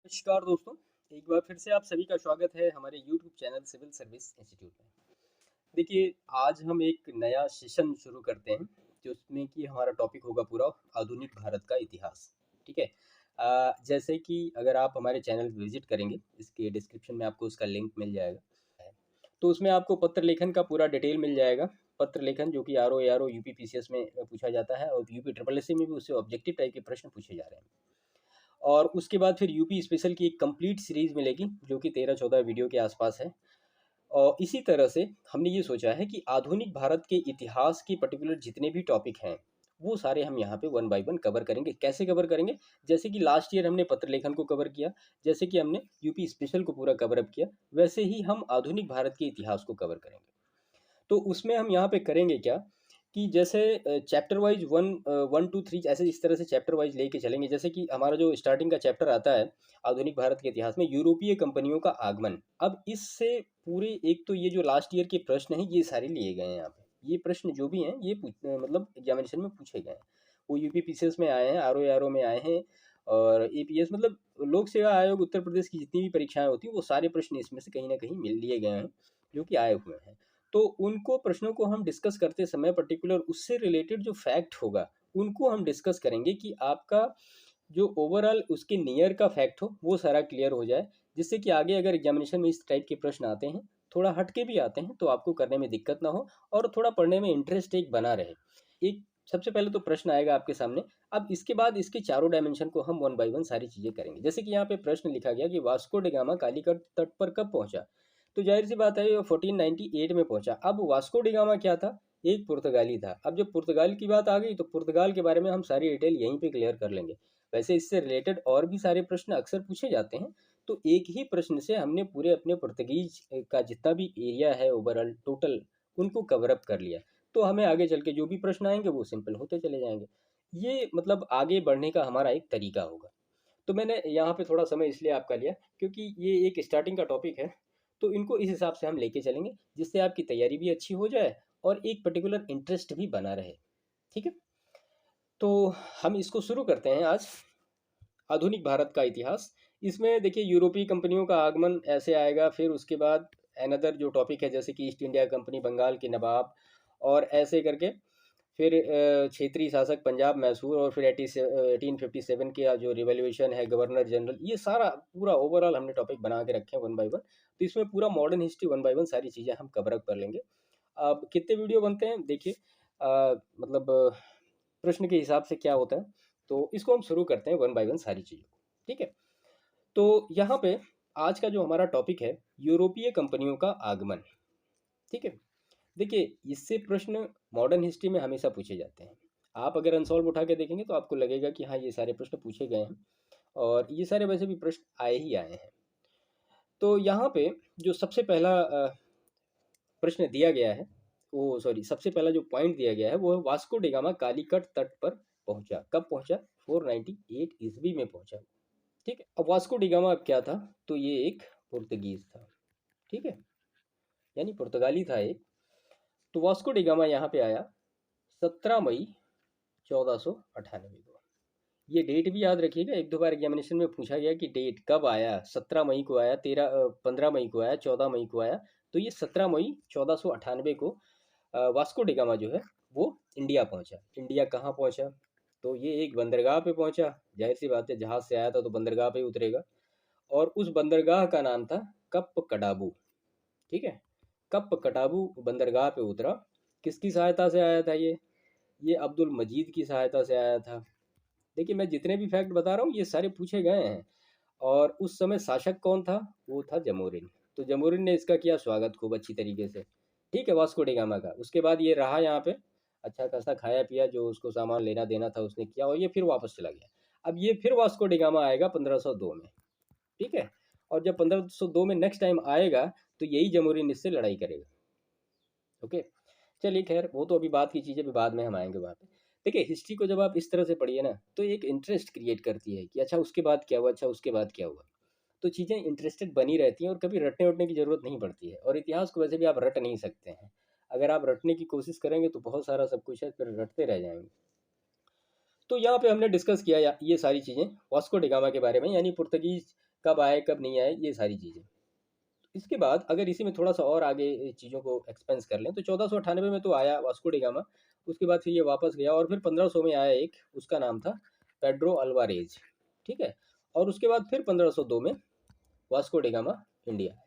नमस्कार दोस्तों, एक बार फिर से आप सभी का स्वागत है हमारे YouTube channel civil service institute में। देखिए, आज हम एक नया सेशन शुरू करते हैं, जिसमें कि हमारा टॉपिक होगा पूरा आधुनिक भारत का इतिहास। ठीक है? जैसे कि अगर आप हमारे चैनल विजिट करेंगे, इसके डिस्क्रिप्शन में आपको उसका लिंक मिल जाएगा। तो उसमें आपको पत्र लेखन का पूरा डिटेल मिल जाएगा। पत्र लेखन जो कि आरओ, एआरओ, यूपी पीसीएस में पूछा जाता है और यूपी ट्रिपल एससी में भी उससे ऑब्जेक्टिव टाइप के प्रश्न पूछे जा रहे हैं। और उसके बाद फिर यूपी स्पेशल की एक कंप्लीट सीरीज़ मिलेगी, जो कि 13-14 वीडियो के आसपास है। और इसी तरह से हमने ये सोचा है कि आधुनिक भारत के इतिहास के पर्टिकुलर जितने भी टॉपिक हैं, वो सारे हम यहाँ पे वन बाय वन कवर करेंगे। कैसे कवर करेंगे? जैसे कि लास्ट ईयर हमने पत्र लेखन को कवर किया, जैसे कि हमने यूपी स्पेशल को पूरा कवर अप किया, वैसे ही हम आधुनिक भारत के इतिहास को कवर करेंगे। तो उसमें हम यहाँ पे करेंगे क्या कि जैसे chapter wise one two three ऐसे इस तरह से चैप्टर वाइज लेके चलेंगे। जैसे कि हमारा जो स्टार्टिंग का चैप्टर आता है आधुनिक भारत के इतिहास में, यूरोपीय कंपनियों का आगमन। अब इससे पूरे एक तो ये जो लास्ट ईयर के प्रश्न हैं ये सारे लिए गए हैं यहाँ पे। ये प्रश्न जो भी हैं ये मतलब एग्जामिनेशन में पूछे गए हैं। वो यूपी पीसीएस में आए हैं, आरओ एआरओ में आए हैं, और एपीएस मतलब लोक सेवा आयोग उत्तर प्रदेश की जितनी भी परीक्षाएं होती हैं वो सारे प्रश्न इसमें से कहीं ना कहीं मिल लिए गए हैं, जो कि आए हुए हैं। तो उनको प्रश्नों को हम डिस्कस करते समय पर्टिकुलर उससे रिलेटेड जो फैक्ट होगा उनको हम डिस्कस करेंगे कि आपका जो ओवरऑल उसके नियर का फैक्ट हो वो सारा क्लियर हो जाए, जिससे कि आगे अगर एग्जामिनेशन में इस टाइप के प्रश्न आते हैं, थोड़ा हट के भी आते हैं, तो आपको करने में दिक्कत ना हो और थोड़ा पढ़ने में इंटरेस्ट एक बना रहे। एक सबसे पहले तो प्रश्न आएगा आपके सामने। अब इसके बाद इसके चारों डायमेंशन को हम वन बाय वन सारी चीज़ें करेंगे। जैसे कि यहाँ पे प्रश्न लिखा गया कि वास्को ड गामा कालीकट तट पर कब पहुंचा। तो जाहिर सी बात है ये 1498 में पहुंचा। अब वास्को डी गामा क्या था? एक पुर्तगाली था। अब जब पुर्तगाल की बात आ गई तो पुर्तगाल के बारे में हम सारी डिटेल यहीं पे क्लियर कर लेंगे। वैसे इससे रिलेटेड और भी सारे प्रश्न अक्सर पूछे जाते हैं, तो एक ही प्रश्न से हमने पूरे अपने पुर्तगीज का जितना भी एरिया है ओवरऑल टोटल उनको कवर अप कर लिया। तो हमें आगे चल के जो भी प्रश्न आएंगे वो सिंपल होते चले जाएंगे। ये मतलब आगे बढ़ने का हमारा एक तरीका होगा। तो मैंने यहाँ पे थोड़ा समय इसलिए आपका लिया क्योंकि ये एक स्टार्टिंग का टॉपिक है। तो इनको इस हिसाब से हम लेके चलेंगे, जिससे आपकी तैयारी भी अच्छी हो जाए और एक पर्टिकुलर इंटरेस्ट भी बना रहे। ठीक है? तो हम इसको शुरू करते हैं आज, आधुनिक भारत का इतिहास। इसमें देखिए यूरोपीय कंपनियों का आगमन ऐसे आएगा, फिर उसके बाद अनदर जो टॉपिक है जैसे कि ईस्ट इंडिया कंपनी, बंगाल के नवाब, और ऐसे करके फिर क्षेत्रीय शासक पंजाब मैसूर, और फिर 1857 के जो रिवॉल्यूशन है, गवर्नर जनरल, ये सारा पूरा ओवरऑल हमने टॉपिक बना के रखे हैं वन बाय वन। तो इसमें पूरा modern history one by one सारी चीज़ें हम कवर अप कर लेंगे। अब कितने वीडियो बनते हैं देखिए, मतलब प्रश्न के हिसाब से क्या होता है। तो इसको हम शुरू करते हैं वन बाय वन सारी चीज़ों को। ठीक है? तो यहाँ पे आज का जो हमारा टॉपिक है, यूरोपीय कंपनियों का आगमन। ठीक है? देखिए, इससे प्रश्न मॉडर्न हिस्ट्री में हमेशा पूछे जाते हैं। आप अगर अनसॉल्व उठा के देखेंगे तो आपको लगेगा कि हाँ ये सारे प्रश्न पूछे गए हैं, और ये सारे वैसे भी प्रश्न आए ही आए हैं। तो यहाँ पे जो सबसे पहला प्रश्न दिया गया है, वो सॉरी सबसे पहला जो पॉइंट दिया गया है वो है वास्को डिगामा कालीकट तट पर पहुंचा। कब पहुंचा? 498 ईस्वी में पहुंचा। ठीक है? अब वास्को डिगामा अब क्या था? तो ये एक पुर्तगीज था। ठीक है? यानी पुर्तगाली था एक। तो वास्को डिगामा यहाँ पे आया 17 मई 1498 को। ये डेट भी याद रखिएगा, एक दो बार एग्जामिनेशन में पूछा गया कि डेट कब आया। 17 मई को आया, 15 मई को आया, 14 मई को आया। तो ये 17 मई 1498 को वास्को डिगामा जो है वो इंडिया पहुंचा। इंडिया कहाँ पहुंचा? तो ये एक बंदरगाह पे पहुंचा। जाहिर सी बात है, जहाज से आया था तो बंदरगाह पे ही उतरेगा। और उस बंदरगाह का नाम था कप कटाबू। ठीक है? कप कटाबू बंदरगाह पे उतरा। किसकी सहायता से आया था ये अब्दुल मजीद की सहायता से आया था। देखिए, मैं जितने भी फैक्ट बता रहा हूँ ये सारे पूछे गए हैं। और उस समय शासक कौन था? वो था जमोरिन। तो जमोरिन ने इसका किया स्वागत खूब अच्छी तरीके से। ठीक है? वास्को डिगामा का उसके बाद ये रहा यहाँ पे, अच्छा खासा खाया पिया, जो उसको सामान लेना देना था उसने किया, और ये फिर वापस चला गया। अब ये फिर वास्को डिगामा आएगा 1502 में। ठीक है? और जब 1502 में नेक्स्ट टाइम आएगा तो यही जमोरिन इससे लड़ाई करेगा। ओके? चलिए खैर, वो तो अभी बात की चीज़ें, भी बाद में हम आएंगे वहाँ पे। देखिए, हिस्ट्री को जब आप इस तरह से पढ़िए ना तो एक इंटरेस्ट क्रिएट करती है कि अच्छा उसके बाद क्या हुआ, अच्छा उसके बाद क्या हुआ। तो चीज़ें इंटरेस्टेड बनी रहती हैं और कभी रटने उटने की ज़रूरत नहीं पड़ती है। और इतिहास को वैसे भी आप रट नहीं सकते हैं। अगर आप रटने की कोशिश करेंगे तो बहुत सारा सब कुछ है, फिर रटते रह जाएंगे। तो यहाँ पे हमने डिस्कस किया ये सारी चीज़ें वास्को डिगामा के बारे में, यानी पुर्तगीज कब आए कब नहीं आए, ये सारी चीज़ें। इसके बाद अगर इसी में थोड़ा सा और आगे चीज़ों को एक्सपेंस कर लें तो 1498 में तो आया वास्को डी गामा, उसके बाद फिर ये वापस गया और फिर 1500 में आया एक, उसका नाम था पेड्रो अल्वारेज, ठीक है। और उसके बाद फिर 1502 में वास्को डी गामा इंडिया आया।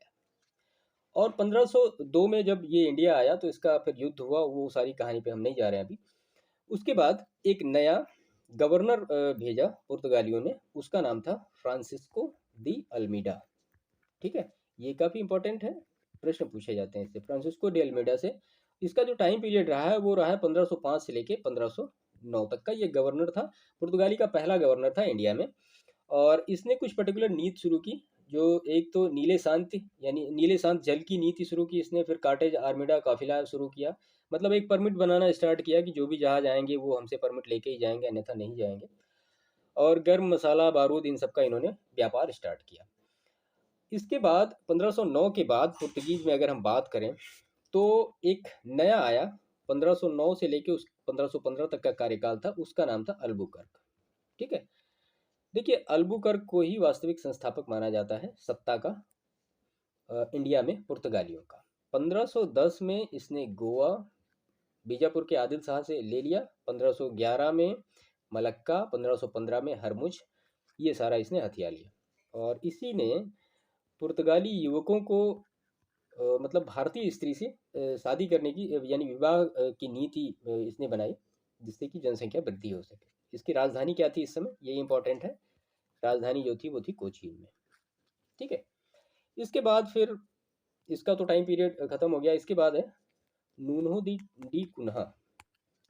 और 1502 में जब ये इंडिया आया तो इसका फिर युद्ध हुआ, वो सारी कहानी पे हम नहीं जा रहे हैं अभी। उसके बाद एक नया गवर्नर भेजा पुर्तगालियों ने, उसका नाम था फ्रांसिस्को दी अल्मीडा, ठीक है। ये काफ़ी इंपॉर्टेंट है, प्रश्न पूछे जाते हैं इससे। फ्रांसिस्को डी अल्मीडा से इसका जो टाइम पीरियड रहा है वो रहा है 1505 से लेके 1509 तक का। ये गवर्नर था, पुर्तगाली का पहला गवर्नर था इंडिया में। और इसने कुछ पर्टिकुलर नीति शुरू की, जो एक तो नीले शांत यानी नीले शांत जल की नीति शुरू की इसने। फिर काटेज आर्मिडा काफिला शुरू किया, मतलब एक परमिट बनाना स्टार्ट किया कि जो भी जहाज आएंगे वो हमसे परमिट लेके ही जाएंगे, अन्यथा नहीं जाएंगे। और गर्म मसाला बारूद इन सब का इन्होंने व्यापार स्टार्ट किया। इसके बाद 1509 के बाद पुर्तगीज में अगर हम बात करें तो एक नया आया 1509 से लेके उस 1515 तक का कार्यकाल था, उसका नाम था अल्बुकर्क, ठीक है। देखिए अल्बुकर्क को ही वास्तविक संस्थापक माना जाता है सत्ता का इंडिया में पुर्तगालियों का। 1510 में इसने गोवा बीजापुर के आदिल शाह से ले लिया, 1511 में मलक्का, 1515 में हरमुज, ये सारा इसने हथिया लिया। और इसी ने पुर्तगाली युवकों को मतलब भारतीय स्त्री से शादी करने की यानी विवाह की नीति इसने बनाई, जिससे कि जनसंख्या वृद्धि हो सके। इसकी राजधानी क्या थी इस समय, ये इंपॉर्टेंट है। राजधानी जो थी वो थी कोचीन में, ठीक है। इसके बाद फिर इसका तो टाइम पीरियड खत्म हो गया। इसके बाद है नूनहो डी कुन्हा,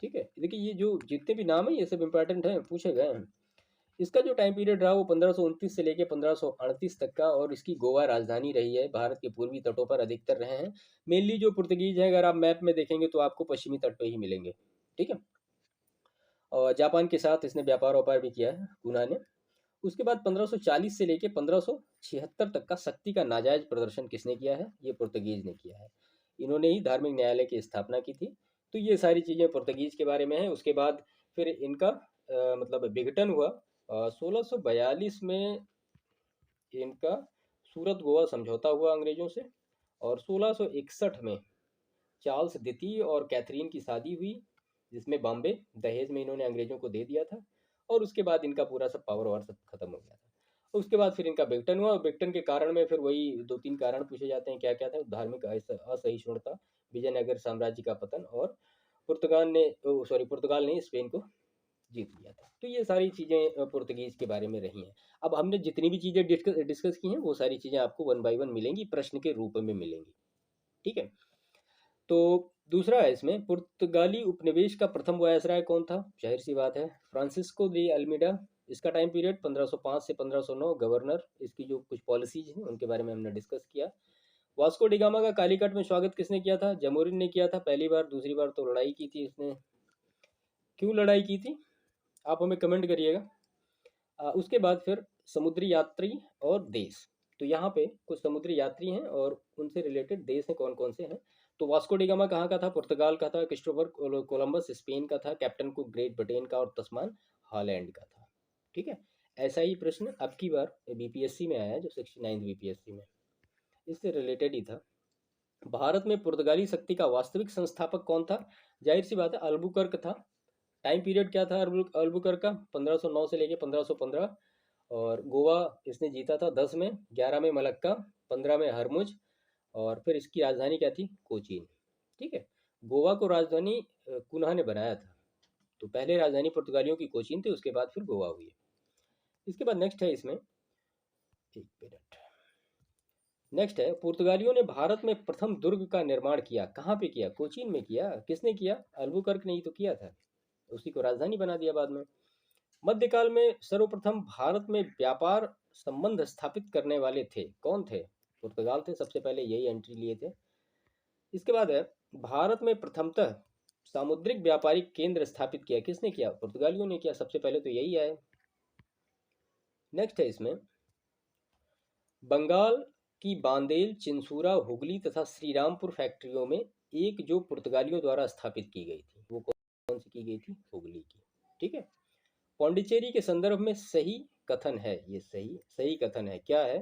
ठीक है। देखिए ये जो जितने भी नाम है ये सब इंपॉर्टेंट हैं, पूछे गए हैं। इसका जो टाइम पीरियड रहा वो 1529 से लेके 1538 तक का, और इसकी गोवा राजधानी रही है। भारत के पूर्वी तटों पर अधिकतर रहे हैं। मेनली जो पुर्तगीज है अगर आप मैप में देखेंगे तो आपको पश्चिमी तट पर ही मिलेंगे, ठीक है। और जापान के साथ इसने व्यापार व्यापार भी किया है कुन्हा ने। उसके बाद 1540 से लेके 1576 तक का शक्ति का नाजायज प्रदर्शन किसने किया है, ये पुर्तगीज ने किया है। इन्होंने ही धार्मिक न्यायालय की स्थापना की थी। तो ये सारी चीज़ें पुर्तगीज के बारे में है। उसके बाद फिर इनका मतलब विघटन हुआ 1642 में। इनका सूरत गोवा समझौता हुआ अंग्रेजों से, और 1661 में चार्ल्स द्वितीय और कैथरीन की शादी हुई, जिसमें बॉम्बे दहेज में इन्होंने अंग्रेजों को दे दिया था। और उसके बाद इनका पूरा सब पावर वार सब खत्म हो गया था। उसके बाद फिर इनका विघटन हुआ, और विघटन के कारण में फिर वही 2-3 कारण पूछे जाते हैं, क्या क्या था। धार्मिक असहिष्णुता, विजयनगर साम्राज्य का पतन, और पुर्तगाल ने स्पेन को जीत लिया था। तो ये सारी चीज़ें पुर्तगीज के बारे में रही हैं। अब हमने जितनी भी चीज़ें डिस्कस की हैं वो सारी चीज़ें आपको 1 बाय 1 मिलेंगी, प्रश्न के रूप में मिलेंगी, ठीक है। तो दूसरा है इसमें, पुर्तगाली उपनिवेश का प्रथम वायसराय कौन था, जाहिर सी बात है फ्रांसिस्को दी अल्मीडा। इसका टाइम पीरियड 1505 से 1509। गवर्नर, इसकी जो कुछ पॉलिसीज हैं उनके बारे में हमने डिस्कस किया। वास्को डिगामा का कालीकट में स्वागत किसने किया था, जमोरिन ने किया था पहली बार। दूसरी बार तो लड़ाई की थी इसने। क्यों लड़ाई की थी आप हमें कमेंट करिएगा। उसके बाद फिर समुद्री यात्री और देश, तो यहाँ पे कुछ समुद्री यात्री हैं और उनसे रिलेटेड देश हैं, कौन कौन से हैं। तो वास्को डिगामा कहाँ का था, पुर्तगाल का था। क्रिस्टोफर कोलंबस स्पेन का था। कैप्टन कुक ग्रेट ब्रिटेन का, और तस्मान हॉलैंड का था, ठीक है। ऐसा ही प्रश्न अब की बार बीपीएससी में आया, जो 69 बीपीएससी में, इससे रिलेटेड ही था। भारत में पुर्तगाली शक्ति का वास्तविक संस्थापक कौन था, जाहिर सी बात है अल्बुकर्क था। टाइम पीरियड क्या था अल्बुकर्क का, 1509 से लेके 1515। और गोवा इसने जीता था 10 में, 11 में मलक्का, 15 में हरमुज, और फिर इसकी राजधानी क्या थी, कोचीन, ठीक है। गोवा को राजधानी कुन्हा ने बनाया था। तो पहले राजधानी पुर्तगालियों की कोचीन थी, उसके बाद फिर गोवा हुई। इसके बाद नेक्स्ट है इसमें, एक मिनट, नेक्स्ट है पुर्तगालियों ने भारत में प्रथम दुर्ग का निर्माण किया, कहाँ पे किया, कोचीन में किया। किसने किया, अल्बुकर्क ने ही तो किया था, उसी को राजधानी बना दिया बाद में। मध्यकाल में सर्वप्रथम भारत में व्यापार संबंध स्थापित करने वाले थे, कौन थे, पुर्तगाल थे, सबसे पहले यही एंट्री लिए थे। इसके बाद है भारत में प्रथमतः सामुद्रिक व्यापारिक केंद्र स्थापित किया, किसने किया, पुर्तगालियों ने किया, सबसे पहले तो यही आए। नेक्स्ट है इसमें, बंगाल की बांदेल, चिंसूरा, हुगली तथा श्रीरामपुर फैक्ट्रियों में एक जो पुर्तगालियों द्वारा स्थापित की गई थी, वो कौन सी की गई थी, हुगली की, ठीक है। पौंडीचेरी के संदर्भ में सही कथन है, ये सही कथन है, क्या है?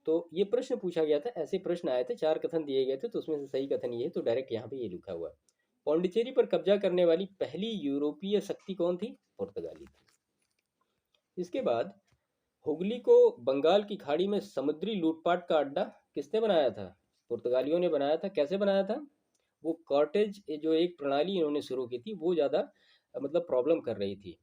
तो ये प्रश्न पूछा गया था, ऐसे प्रश्न आए थे, 4 कथन दिए गए थे, तो उसमें से सही कथन ये है, तो डायरेक्ट यहाँ पे ये लिखा हुआ है। पौंडीचेरी पर कब्जा करने वाली पहली यूरोपीय शक्ति कौन थी? पुर्तगाली थी। इसके बाद हुगली को बंगाल की खाड़ी में समुद्री लूटपाट का अड्डा किसने बनाया था? पुर्तगालियों ने बनाया था। कैसे बनाया था? वो कॉटेज जो एक प्रणाली इन्होंने शुरू की थी, वो ज़्यादा मतलब प्रॉब्लम कर रही थी,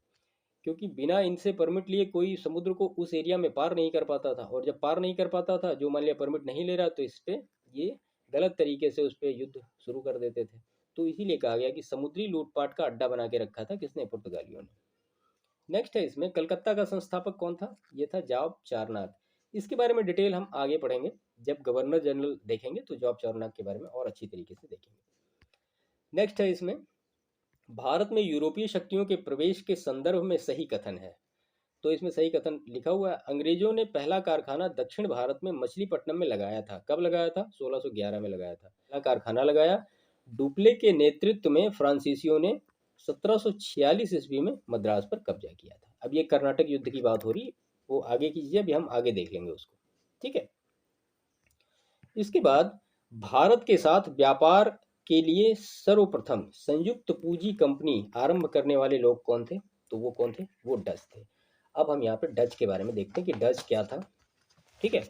क्योंकि बिना इनसे परमिट लिए कोई समुद्र को उस एरिया में पार नहीं कर पाता था, और जब पार नहीं कर पाता था, जो मान लिया परमिट नहीं ले रहा, तो इस पे ये गलत तरीके से उस पर युद्ध शुरू कर देते थे। तो इसीलिए कहा गया कि समुद्री लूटपाट का अड्डा बना के रखा था किसने? पुर्तगालियों ने। नेक्स्ट है इसमें, कलकत्ता का संस्थापक कौन था? ये था जॉब चारनाथ। इसके बारे में डिटेल हम आगे पढ़ेंगे, जब गवर्नर जनरल देखेंगे तो जॉब चारनाथ के बारे में और अच्छी तरीके से देखेंगे। नेक्स्ट है इसमें, भारत में यूरोपीय शक्तियों के प्रवेश के संदर्भ में सही कथन है। तो इसमें सही कथन लिखा हुआ है, अंग्रेजों ने पहला कारखाना दक्षिण भारत में मछलीपट्टनम में लगाया था। कब लगाया था? 1611 में लगाया था, पहला कारखाना लगाया। डुप्ले के नेतृत्व में फ्रांसीसियों ने 1746 ईस्वी में मद्रास पर कब्जा किया था। अब ये कर्नाटक युद्ध की बात हो रही है, वो आगे की चीजें अभी हम आगे देख लेंगे उसको, ठीक है। इसके बाद भारत के साथ व्यापार के लिए सर्वप्रथम संयुक्त पूंजी कंपनी आरंभ करने वाले लोग कौन थे? तो वो कौन थे? वो डच थे। अब हम यहाँ पे डच के बारे में देखते हैं कि डच क्या था, ठीक है।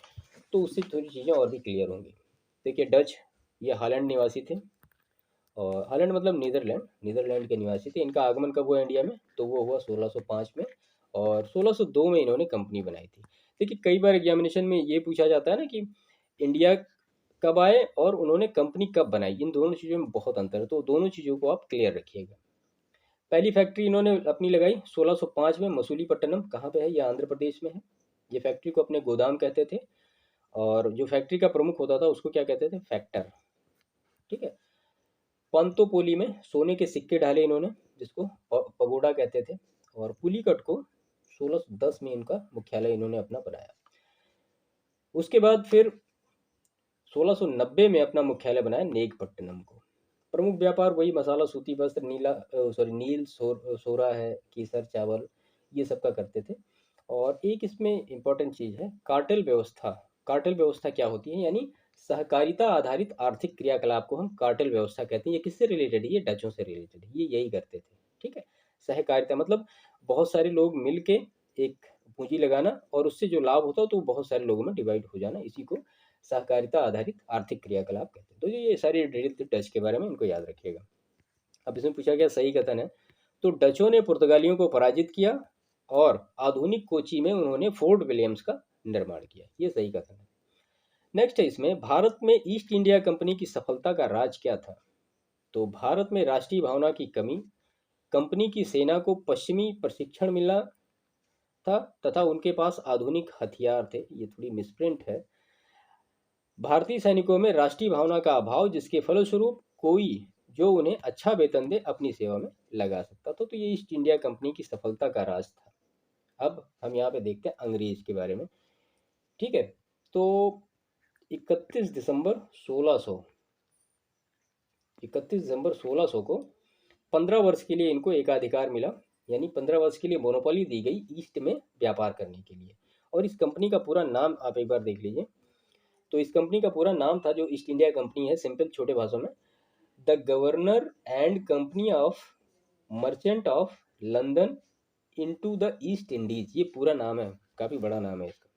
तो उससे थोड़ी चीज़ें और भी क्लियर होंगी। देखिए, डच ये हॉलैंड निवासी थे, और हॉलैंड मतलब नीदरलैंड के निवासी थे। इनका आगमन कब हुआ इंडिया में? तो वो हुआ 1605 में, और 1602 में इन्होंने कंपनी बनाई थी। देखिए, कई बार एग्जामिनेशन में ये पूछा जाता है ना कि इंडिया कब आए और उन्होंने कंपनी कब बनाई, इन दोनों चीज़ों में बहुत अंतर है, तो दोनों चीज़ों को आप क्लियर रखिएगा। पहली फैक्ट्री इन्होंने अपनी लगाई 1605 में मसूलीपट्टनम। कहाँ पे है? ये आंध्र प्रदेश में है। ये फैक्ट्री को अपने गोदाम कहते थे, और जो फैक्ट्री का प्रमुख होता था उसको क्या कहते थे? फैक्टर, ठीक है। पंतोपोली में सोने के सिक्के डाले इन्होंने, जिसको पगोडा कहते थे। और पुलिकट को 1610 में इनका मुख्यालय इन्होंने अपना बनाया। उसके बाद फिर 1690 में अपना मुख्यालय बनाया नेगपट्टनम को। प्रमुख व्यापार वही मसाला, सूती वस्त्र, नील सोरा है, केसर, चावल, ये सब का करते थे। और एक इसमें इम्पोर्टेंट चीज़ है कार्टेल व्यवस्था। कार्टेल व्यवस्था क्या होती है? यानी सहकारिता आधारित आर्थिक क्रियाकलाप को हम कार्टेल व्यवस्था कहते हैं। ये किससे रिलेटेड है? ये डचों से रिलेटेड है, ये यही करते थे, ठीक है। सहकारिता मतलब बहुत सारे लोग मिल के एक पूंजी लगाना, और उससे जो लाभ होता है तो बहुत सारे लोगों में डिवाइड हो जाना, इसी को सहकारिता आधारित आर्थिक क्रियाकलाप कहते हैं। तो ये सारी डिटेल टच के बारे में इनको याद रखिएगा। अब इसमें पूछा गया सही कथन है, तो डचों ने पुर्तगालियों को पराजित किया, और आधुनिक कोची में उन्होंने फोर्ट विलियम्स का निर्माण किया, ये सही कथन है। नेक्स्ट है इसमें, भारत में ईस्ट इंडिया कंपनी की सफलता का राज क्या था? तो भारत में राष्ट्रीय भावना की कमी, कंपनी की सेना को पश्चिमी प्रशिक्षण मिला था, तथा उनके पास आधुनिक हथियार थे। ये थोड़ी मिसप्रिंट है। भारतीय सैनिकों में राष्ट्रीय भावना का अभाव, जिसके फलस्वरूप कोई जो उन्हें अच्छा वेतन दे अपनी सेवा में लगा सकता था। तो ये ईस्ट इंडिया कंपनी की सफलता का राज था। अब हम यहाँ पे देखते हैं अंग्रेज के बारे में, ठीक है। तो 31 दिसंबर 1600 को 15 वर्ष के लिए इनको एकाधिकार मिला, यानी 15 वर्ष के लिए मोनोपोली दी गई ईस्ट में व्यापार करने के लिए। और इस कंपनी का पूरा नाम आप एक बार देख लीजिए। तो इस कंपनी का पूरा नाम था, जो ईस्ट इंडिया कंपनी है, सिंपल छोटे भाषा में, the governor and company of merchant of London into the east Indies. ये पूरा नाम है, काफ़ी बड़ा नाम है इसका,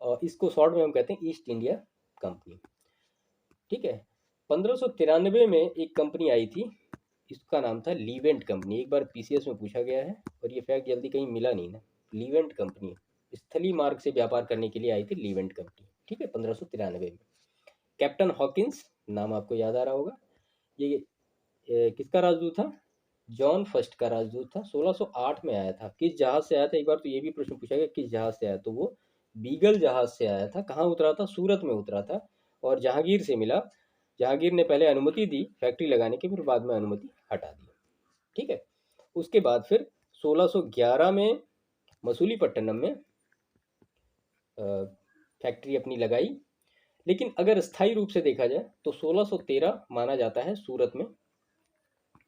और इसको शॉर्ट में हम कहते हैं ईस्ट इंडिया कंपनी, ठीक है। 1593 में एक कंपनी आई थी, इसका नाम था लीवेंट कंपनी। एक बार पीसीएस में पूछा गया है, और ये फैक्ट जल्दी कहीं मिला नहीं ना। लीवेंट कंपनी स्थलीय मार्ग से व्यापार करने के लिए आई थी लीवेंट कंपनी, ठीक है, 1593 में। कैप्टन हॉकिंस, नाम आपको याद आ रहा होगा, ये किसका राजदूत था? जॉन फर्स्ट का राजदूत था। 1608 में आया था। किस जहाज से आया था? एक बार तो ये भी प्रश्न पूछा गया किस जहाज से आया, तो वो बीगल जहाज से आया था। कहाँ उतरा था? सूरत में उतरा था, और जहांगीर से मिला। जहांगीर ने पहले अनुमति दी फैक्ट्री लगाने की, फिर बाद में अनुमति हटा दी, ठीक है। उसके बाद फिर 1611 में मसूलीपट्टनम में फैक्ट्री अपनी लगाई। लेकिन अगर स्थायी रूप से देखा जाए तो 1613 माना जाता है सूरत में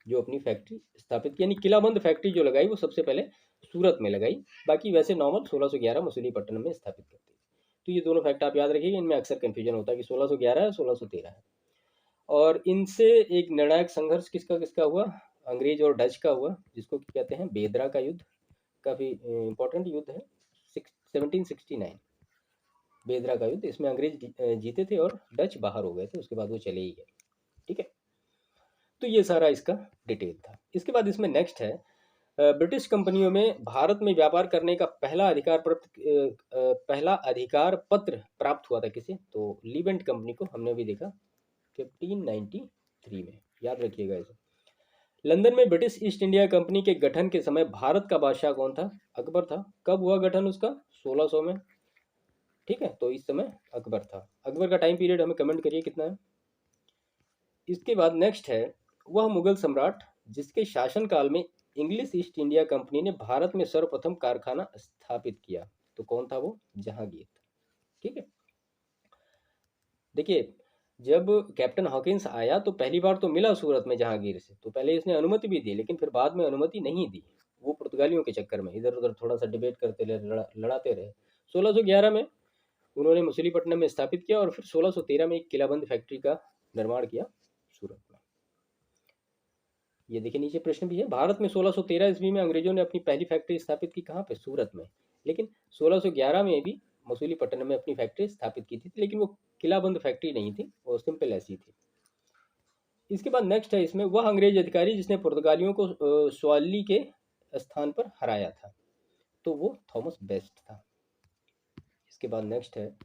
जो अपनी फैक्ट्री स्थापित की, यानी किलाबंद फैक्ट्री जो लगाई वो सबसे पहले सूरत में लगाई, बाकी वैसे नॉर्मल 1611 मसूलीपट्टनम में स्थापित कर दी। तो ये दोनों फैक्ट आप याद रखिएगा, इनमें अक्सर कन्फ्यूजन होता है कि 1611 है 1613 है। और इनसे एक निर्णायक संघर्ष किसका किसका हुआ, अंग्रेज और डच का हुआ, जिसको कहते हैं बेदरा का युद्ध। काफ़ी इंपॉर्टेंट युद्ध है, 1769 बेदरा का युद्ध। इसमें अंग्रेज जीते थे और डच बाहर हो गए थे, उसके बाद वो चले ही गए। ठीक है, तो ये सारा इसका डिटेल था। इसके बाद इसमें नेक्स्ट है, ब्रिटिश कंपनियों में भारत में व्यापार करने का पहला अधिकार पत्र प्राप्त हुआ था किसे, तो लीवेंट कंपनी को। हमने भी देखा 1593 में, याद रखिएगा इसे। लंदन में ब्रिटिश ईस्ट इंडिया कंपनी के गठन के समय भारत का बादशाह कौन था, अकबर था। कब हुआ गठन उसका, 1600 में। ठीक है, तो इस समय अकबर था। अकबर का टाइम पीरियड हमें कमेंट करिए कितना है। इसके बाद नेक्स्ट है, वह मुगल सम्राट जिसके शासनकाल में इंग्लिश ईस्ट इंडिया कंपनी ने भारत में सर्वप्रथम कारखाना स्थापित किया, तो कौन था वो, जहांगीर था। ठीक है, देखिए जब कैप्टन हॉकिंस आया तो पहली बार तो मिला सूरत में जहांगीर से, तो पहले इसने अनुमति भी दी, लेकिन फिर बाद में अनुमति नहीं दी। वो पुर्तगालियों के चक्कर में इधर उधर थोड़ा सा डिबेट करते रहे, लड़ाते रहे। 1611 में उन्होंने मछलीपट्टनम में स्थापित किया और फिर 1613 में एक किलाबंद फैक्ट्री का निर्माण किया सूरत में। ये देखिए नीचे प्रश्न भी है, भारत में 1613 ईस्वी में अंग्रेजों ने अपनी पहली फैक्ट्री स्थापित की कहाँ पे, सूरत में। लेकिन 1611 में भी मसूलीपट्टनम में अपनी फैक्ट्री स्थापित की थी, लेकिन वो किलाबंद फैक्ट्री नहीं थी, वो सिंपल ऐसी थी। इसके बाद नेक्स्ट है इसमें, वह अंग्रेज अधिकारी जिसने पुर्तगालियों को स्वाली के स्थान पर हराया था, तो वो थॉमस बेस्ट था। इसके बाद नेक्स्ट है,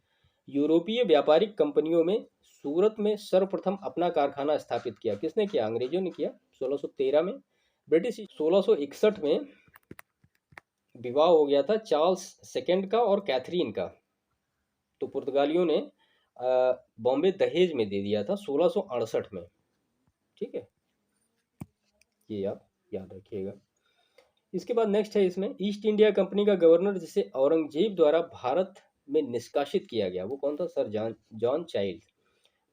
यूरोपीय व्यापारिक कंपनियों में सूरत में सर्वप्रथम अपना कारखाना स्थापित किया, किसने किया, अंग्रेजों ने किया 1613 में। ब्रिटिश 1661 में विवाह हो गया था चार्ल्स सेकेंड का और कैथरीन का, तो पुर्तगालियों ने बॉम्बे दहेज में दे दिया था 1668 में। ठीक है, ये आप याद रखिएगा। इसके बाद नेक्स्ट है इसमें, ईस्ट इंडिया कंपनी का गवर्नर जिसे औरंगजेब द्वारा भारत में निष्कासित किया गया, वो कौन था, सर जॉन चाइल्ड।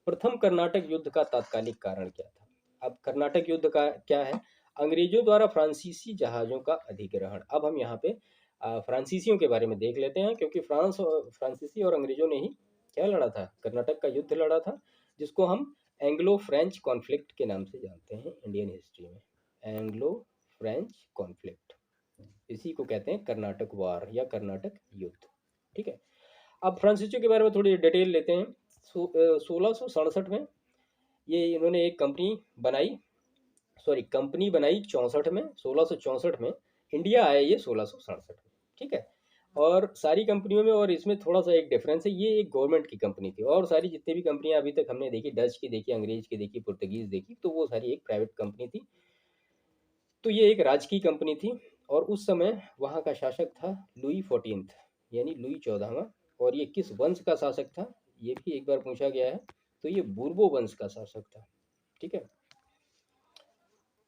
प्रथम कर्नाटक युद्ध का तात्कालिक कारण क्या था। अब कर्नाटक युद्ध का क्या है, अंग्रेजों द्वारा फ्रांसीसी जहाज़ों का अधिग्रहण। अब हम यहाँ पे फ्रांसीसियों के बारे में देख लेते हैं, क्योंकि फ्रांसीसी और अंग्रेजों ने ही क्या लड़ा था, कर्नाटक का युद्ध लड़ा था, जिसको हम एंग्लो फ्रेंच कॉन्फ्लिक्ट के नाम से जानते हैं इंडियन हिस्ट्री में। एंग्लो फ्रेंच कॉन्फ्लिक्ट, इसी को कहते हैं कर्नाटक वार या कर्नाटक युद्ध। ठीक है, अब फ्रांसीसियों के बारे में थोड़ी डिटेल लेते हैं। 1667 में ये इन्होंने एक कंपनी बनाई 64 में, 1664 में। इंडिया आया ये 1667 में। ठीक है, और सारी कंपनियों में, और इसमें थोड़ा सा एक डिफरेंस है, ये एक गवर्नमेंट की कंपनी थी, और सारी जितनी भी कंपनियां अभी तक हमने देखी, डच की देखी, अंग्रेज की देखी, पुर्तगीज देखी, तो वो सारी एक प्राइवेट कंपनी थी। तो ये एक राजकीय कंपनी थी, और उस समय वहाँ का शासक था लुई 14th, यानी लुई 14वां। और ये किस वंश का शासक था, ये भी एक बार पूछा गया है, तो ये बूर्बो वंश का शासक था। ठीक है,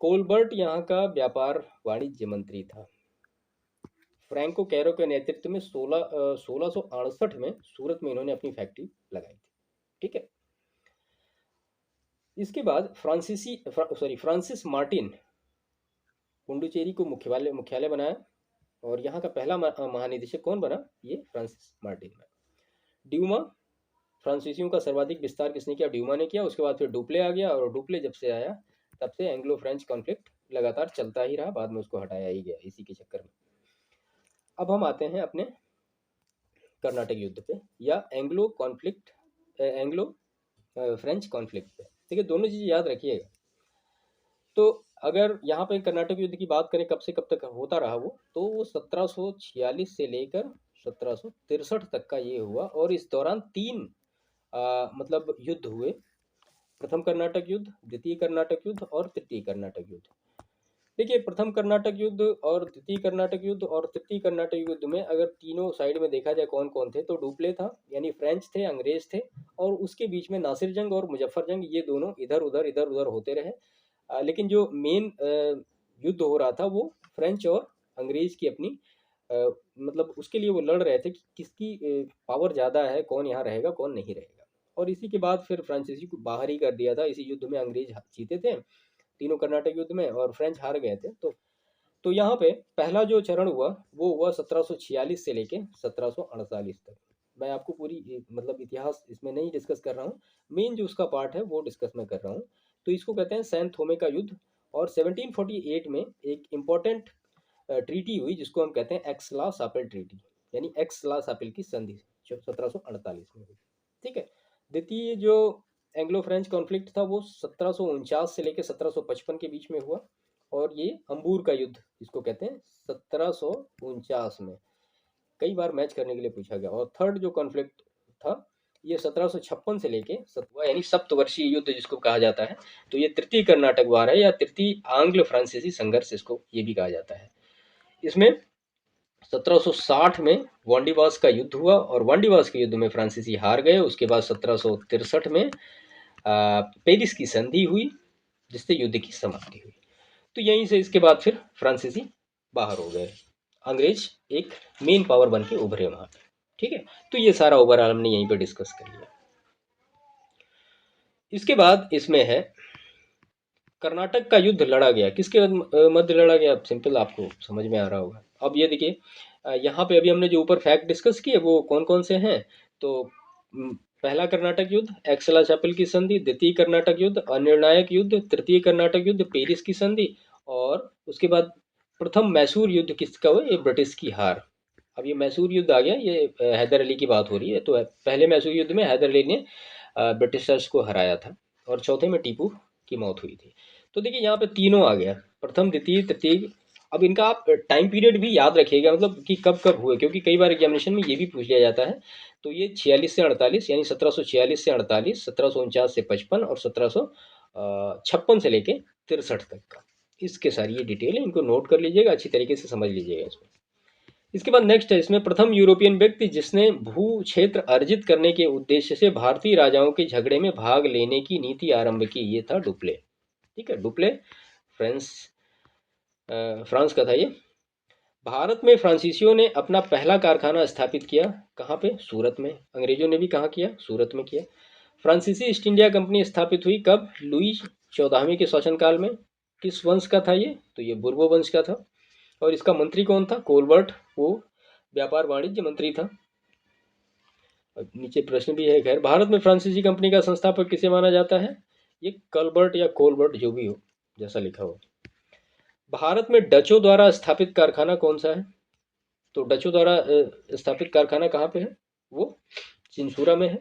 कोलबर्ट यहाँ का व्यापार वाणिज्य मंत्री था। फ्रैंको कैरो के नेतृत्व में 1668 में सूरत में इन्होंने अपनी फैक्ट्री लगाई थी। ठीक है, इसके बाद फ्रांसिस मार्टिन पुडुचेरी को मुख्यालय बनाया, और यहाँ का पहला महानिदेशक कौन बना, ये फ्रांसिस मार्टिन बना। ड्यूमा, फ्रांसीसियों का सर्वाधिक विस्तार किसने किया, ड्यूमा ने किया। उसके बाद फिर डुप्ले आ गया, और डुप्ले जब से आया तब से एंग्लो फ्रेंच कॉन्फ्लिक्ट लगातार चलता ही रहा, बाद में उसको हटाया ही गया इसी के चक्कर में। अब हम आते हैं अपने कर्नाटक युद्ध पे, या एंग्लो फ्रेंच कॉन्फ्लिक्ट पे। ठीक है, दोनों चीज़ें याद रखिएगा। तो अगर यहाँ पे कर्नाटक युद्ध की बात करें, कब से कब तक होता रहा वो, तो वो 1746 से लेकर 1763 तक का ये हुआ, और इस दौरान तीन मतलब युद्ध हुए। प्रथम कर्नाटक युद्ध, द्वितीय कर्नाटक युद्ध और तृतीय कर्नाटक युद्ध। देखिए, प्रथम कर्नाटक युद्ध और द्वितीय कर्नाटक युद्ध और तृतीय कर्नाटक युद्ध में अगर तीनों साइड में देखा जाए कौन कौन थे, तो डुप्ले था, यानी फ्रेंच थे, अंग्रेज थे, और उसके बीच में नासिर जंग और मुजफ्फर जंग, ये दोनों इधर उधर होते रहे। लेकिन जो मेन युद्ध हो रहा था वो फ्रेंच और अंग्रेज की अपनी मतलब उसके लिए वो लड़ रहे थे कि किसकी पावर ज़्यादा है, कौन यहाँ रहेगा कौन नहीं रहेगा। और इसी के बाद फिर फ्रांसीसी को बाहर ही कर दिया था। इसी युद्ध में अंग्रेज जीते थे तीनों कर्नाटक युद्ध में, और फ्रेंच हार गए थे। तो तो यहाँ पे पहला जो चरण हुआ वो हुआ 1746 से लेके 1748 तक। मैं आपको पूरी मतलब इतिहास इसमें नहीं डिस्कस कर रहा हूँ, मेन जो उसका पार्ट है वो डिस्कस मैं कर रहा हूँ। तो इसको कहते हैं सैन थोमे का युद्ध। और 1748 में एक इम्पॉर्टेंट ट्रीटी हुई जिसको हम कहते हैं एक्सला सापेल ट्रीटी, यानी एक्सला सापेल की संधि जो 1748 में हुई। ठीक है। द्वितीय जो एंग्लो फ्रेंच कॉन्फ्लिक्ट था वो 1749 से लेकर 1755 के बीच में हुआ। और ये अंबूर का युद्ध जिसको कहते हैं 1749 में, कई बार मैच करने के लिए पूछा गया। और थर्ड जो कॉन्फ्लिक्ट था ये 1756 से लेके हुआ, यानी सप्तवर्षीय युद्ध जिसको कहा जाता है। तो ये तृतीय कर्नाटक वार है या तृतीय आंग्ल फ्रांसीसी संघर्ष इसको ये भी कहा जाता है। इसमें 1760 में वांडीवास का युद्ध हुआ और वांडीवास के युद्ध में फ्रांसीसी हार गए। उसके बाद 1763 में पेरिस की संधि हुई जिससे युद्ध की समाप्ति हुई। तो यहीं से इसके बाद फिर फ्रांसीसी बाहर हो गए, अंग्रेज एक मेन पावर बन के उभरे वहां पे। ठीक है। तो ये सारा ओवरऑल हमने यहीं पे डिस्कस कर लिया। इसके बाद इसमें है कर्नाटक का युद्ध लड़ा गया, किसके मध्य लड़ा गया, सिंपल आपको समझ में आ रहा होगा। अब ये देखिए यहाँ पे अभी हमने जो ऊपर फैक्ट डिस्कस किए वो कौन कौन से हैं। तो पहला कर्नाटक युद्ध एक्सला चापेल की संधि, द्वितीय कर्नाटक युद्ध अनिर्णायक युद्ध, तृतीय कर्नाटक युद्ध पेरिस की संधि, और उसके बाद प्रथम मैसूर युद्ध किसका हुआ, ये ब्रिटिश की हार। अब ये मैसूर युद्ध आ गया, ये हैदर अली की बात हो रही है। तो पहले मैसूर युद्ध में हैदर अली ने ब्रिटिशर्स को हराया था और चौथे में टीपू की मौत हुई थी। तो देखिए यहाँ पे तीनों आ गया, प्रथम द्वितीय तृतीय। अब इनका आप टाइम पीरियड भी याद रखिएगा, मतलब कि कब कब हुए, क्योंकि कई बार एग्जामिनेशन में ये भी पूछ लिया जाता है। तो ये 46 से 48, यानी 1746 से 48, 1749 से 55 और 1756 से लेके 63 तक का, इसके सारी ये डिटेल है, इनको नोट कर लीजिएगा, अच्छी तरीके से समझ लीजिएगा इसमें। इसके बाद नेक्स्ट है इसमें प्रथम यूरोपियन व्यक्ति जिसने भू क्षेत्र अर्जित करने के उद्देश्य से भारतीय राजाओं के झगड़े में भाग लेने की नीति आरंभ की, ये था डुप्ले। ठीक है, डुप्ले फ्रांस का था ये। भारत में फ्रांसीसियों ने अपना पहला कारखाना स्थापित किया, कहाँ पे, सूरत में। अंग्रेजों ने भी कहाँ किया, सूरत में किया। फ्रांसीसी ईस्ट इंडिया कंपनी स्थापित हुई कब, लुई 14वें के शासनकाल में। किस वंश का था ये, तो ये बुर्बो वंश का था। और इसका मंत्री कौन था, कोलबर्ट, वो व्यापार वाणिज्य मंत्री था। नीचे प्रश्न भी है खैर, भारत में फ्रांसीसी कंपनी का संस्थापक किसे माना जाता है, ये कलबर्ट या कोलबर्ट जो भी हो, जैसा लिखा हो। भारत में डचों द्वारा स्थापित कारखाना कौन सा है, तो डचों द्वारा स्थापित कारखाना कहाँ पे है, वो चिंसूरा में है।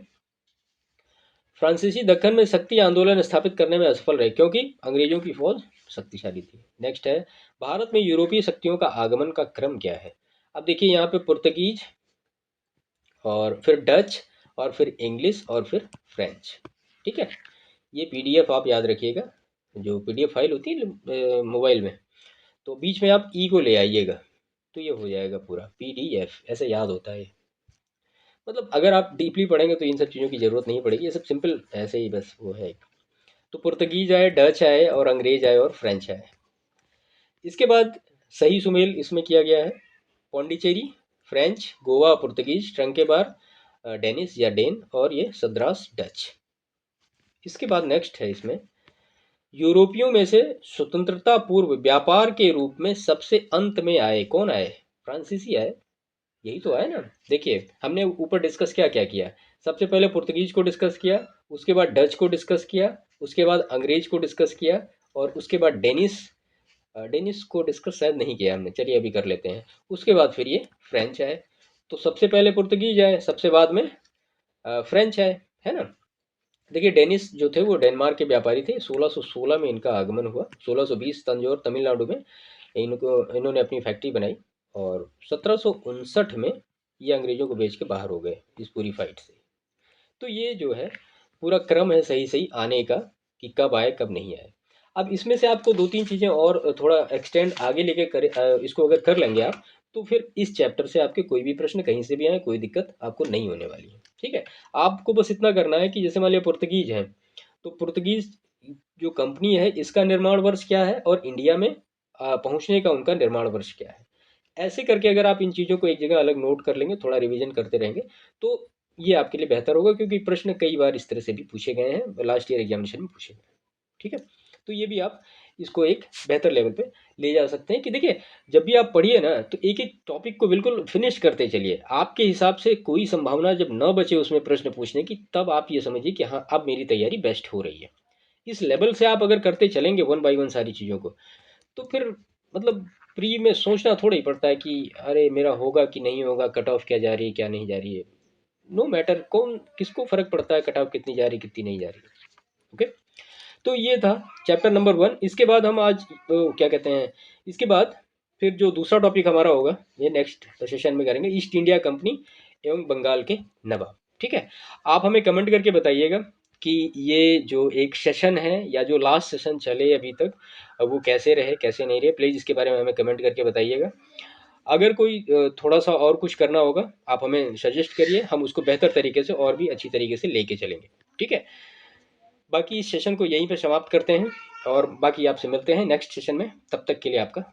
फ्रांसीसी दक्कन में शक्ति आंदोलन स्थापित करने में असफल रहे क्योंकि अंग्रेजों की फौज शक्तिशाली थी। नेक्स्ट है भारत में यूरोपीय शक्तियों का आगमन का क्रम क्या है। अब देखिए यहाँ पे पुर्तगीज और फिर डच और फिर इंग्लिश और फिर फ्रेंच। ठीक है, ये पीडीएफ आप याद रखिएगा, जो पीडीएफ फाइल होती है मोबाइल में, तो बीच में आप ई को ले आइएगा तो ये हो जाएगा पूरा पीडीएफ, ऐसे याद होता है। मतलब अगर आप डीपली पढ़ेंगे तो इन सब चीज़ों की ज़रूरत नहीं पड़ेगी, ये सब सिंपल ऐसे ही बस वो है। तो पुर्तगीज आए, डच आए और अंग्रेज आए और फ्रेंच आए। इसके बाद सही सुमेल इसमें किया गया है, Pondicherry French, Goa Portuguese, Tranquebar Danish या डेन, और ये सद्रास डच। इसके बाद नेक्स्ट है इसमें यूरोपियों में से स्वतंत्रता पूर्व व्यापार के रूप में सबसे अंत में आए कौन आए, फ्रांसीसी आए, यही तो है ना। देखिए हमने ऊपर डिस्कस क्या क्या किया, सबसे पहले पुर्तगीज को डिस्कस किया, उसके बाद डच को डिस्कस किया, उसके बाद अंग्रेज को डिस्कस किया, और उसके बाद डेनिस, डेनिस को डिस्कस शायद नहीं किया हमने, चलिए अभी कर लेते हैं। उसके बाद फिर ये फ्रेंच आए, तो सबसे पहले पुर्तगीज आए, सबसे बाद में फ्रेंच आए, है ना। देखिए डेनिस जो थे वो डेनमार्क के व्यापारी थे, 1616 में इनका आगमन हुआ, 1620 तंजौर तमिलनाडु में इन्होंने अपनी फैक्ट्री बनाई, और 1759 में ये अंग्रेजों को बेच के बाहर हो गए इस पूरी फाइट से। तो ये जो है पूरा क्रम है सही सही आने का, कि कब आए कब नहीं आए। अब इसमें से आपको दो तीन चीज़ें और थोड़ा एक्सटेंड आगे लेके करे, इसको अगर कर लेंगे आप, तो फिर इस चैप्टर से आपके कोई भी प्रश्न कहीं से भी आए कोई दिक्कत आपको नहीं होने वाली है। ठीक है, आपको बस इतना करना है कि जैसे मान लिया पुर्तगीज है, तो पुर्तगीज जो कंपनी है इसका निर्माण वर्ष क्या है, और इंडिया में पहुंचने का उनका निर्माण वर्ष क्या है। ऐसे करके अगर आप इन चीज़ों को एक जगह अलग नोट कर लेंगे, थोड़ा रिवीजन करते रहेंगे, तो ये आपके लिए बेहतर होगा, क्योंकि प्रश्न कई बार इस तरह से भी पूछे गए हैं, लास्ट ईयर एग्जामिनेशन में पूछे गए। ठीक है, तो ये भी आप इसको एक बेहतर लेवल पे ले जा सकते हैं। कि देखिए, जब भी आप पढ़िए ना तो एक एक टॉपिक को बिल्कुल फिनिश करते चलिए। आपके हिसाब से कोई संभावना जब न बचे उसमें प्रश्न पूछने की, तब आप ये समझिए कि हाँ, अब मेरी तैयारी बेस्ट हो रही है। इस लेवल से आप अगर करते चलेंगे वन बाय वन सारी चीज़ों को, तो फिर मतलब प्री में सोचना थोड़ा ही पड़ता है कि अरे मेरा होगा कि नहीं होगा, कट ऑफ क्या जा रही है क्या नहीं जा रही है। नो मैटर, कौन किसको फर्क पड़ता है कट ऑफ कितनी जा रही कितनी नहीं जा रही। ओके, तो ये था चैप्टर नंबर 1। इसके बाद हम आज क्या कहते हैं, इसके बाद फिर जो दूसरा टॉपिक हमारा होगा ये नेक्स्ट सेशन में करेंगे, ईस्ट इंडिया कंपनी एवं बंगाल के नवाब। ठीक है, आप हमें कमेंट करके बताइएगा कि ये जो एक सेशन है या जो लास्ट सेशन चले अभी तक, वो कैसे रहे कैसे नहीं रहे, प्लीज़ इसके बारे में हमें कमेंट करके बताइएगा। अगर कोई थोड़ा सा और कुछ करना होगा आप हमें सजेस्ट करिए, हम उसको बेहतर तरीके से और भी अच्छी तरीके से लेके चलेंगे। ठीक है, बाकी इस सेशन को यहीं पे समाप्त करते हैं और बाकी आपसे मिलते हैं नेक्स्ट सेशन में। तब तक के लिए आपका